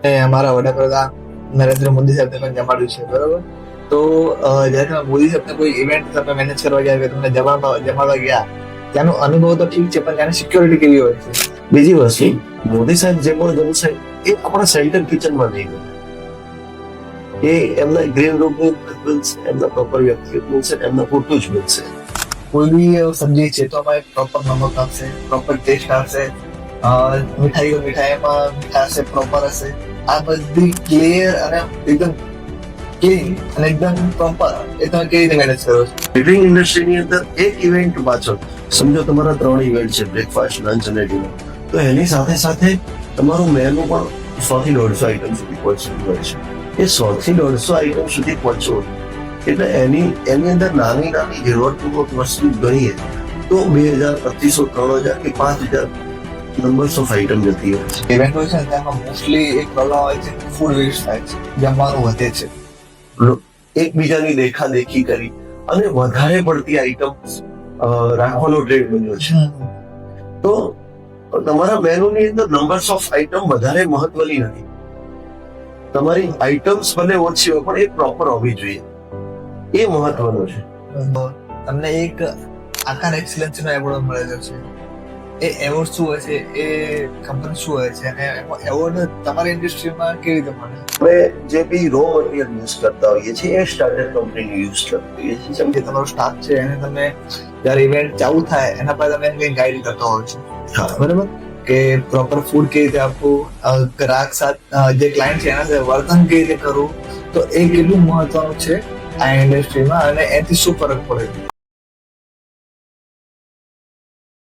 અમારા વડાપ્રધાન નરેન્દ્ર મોદી સાહેબને પણ જમાડ્યું છે, બરોબર. તો જ્યારે તમે મોદી સાહેબને કોઈ ઇવેન્ટ તમે મેનેજ કરવા ગયા કે તમને જમાડવા ગયા, ત્યાંનો અનુભવ તો ઠીક છે, પણ ત્યાંની સિક્યોરિટી કેવી હોય છે? બીજી વસ્તુ, મોદી સાહેબ જે પણ જમશે એ આપણા સેન્ટર કિચનમાં નહીં બને. એ એમના ગ્રીન રૂમની બનશે, એમના પ્રોપર વ્યક્તિગત બનશે, એમના પૂરતું જ બનશે. કોઈ બી સબ્જી છે તો એમાં પ્રોપર નમક આવશે, પ્રોપર ટેસ્ટ આવશે, મીઠાઈમાં મીઠા હશે, પ્રોપર હશે. આ બધી ક્લિયર અને એકદમ ક્લીન અને એકદમ પ્રોપર એ તમે કેવી રીતે મેનેજ કરો છો? કેટરિંગ ઇન્ડસ્ટ્રીની અંદર એક ઇવેન્ટ પાછળ સમજો તમારા 3 ઇવેન્ટ છે, બ્રેકફાસ્ટ, લંચ અને ડિનર, તો એની સાથે સાથે તમારું મેનુ પણ 100 થી 150 આઈટમ સુધી પહોંચતું હોય છે. એ 100 થી 150 આઈટમ સુધી પહોંચો એટલે એની અંદર નાની નાની જરૂરતપૂર્વક વસ્તુ ગણીએ તો 2000, 2500, 3000 કે 5000 નંબર્સ ઓફ આઈટમ જતી હોય છે. ઇવેન્ટ હોય છે તેમાં મોસ્ટલી એક પ્રોબ્લેમ હોય છે, ફૂડ વેસ્ટ થાય છે, જમવાનું વધે છે. એકબીજાની દેખાદેખી કરી અને વધારે પડતી આઈટમ રાખવાનો ટ્રેન્ડ બન્યો છે. તો તમારા મેનુની અંદર નંબર્સ ઓફ આઈટમ વધારે મહત્વની નથી. તમારી આઈટમ્સ ભલે ઓછી હોય પણ એ પ્રોપર હોવી જોઈએ, એ મહત્વનું છે. તમને એક આકાર એક્સલન્સ નો એવોર્ડ મળેલો છે. એ એવોર્ડ શું હોય છે, એ કંપની શું હોય છે, અને એવોર્ડ તમારી ઇન્ડસ્ટ્રીમાં કેવી રીતે મળે? આપણે જે બી રો મટીરિયલ યુઝ કરતા હોઈએ છીએ એ સ્ટાન્ડર્ડ કંપનીનું યુઝ કરતા હોઈએ છીએ. જેમ કે તમારો સ્ટાફ છે એને તમે જ્યારે ઇવેન્ટ ચાલુ થાય એના પર તમે કંઈ ગાઈડ કરતા હોવ છો, બરાબર, કે પ્રોપર ફૂડ કેવી રીતે આપવું, ગ્રાહક સાથે જે ક્લાયન્ટ છે એના સાથે વર્તન કેવી રીતે કરવું, તો એ કેટલું મહત્વનું છે આ ઇન્ડસ્ટ્રીમાં અને એનાથી શું ફરક પડે છે?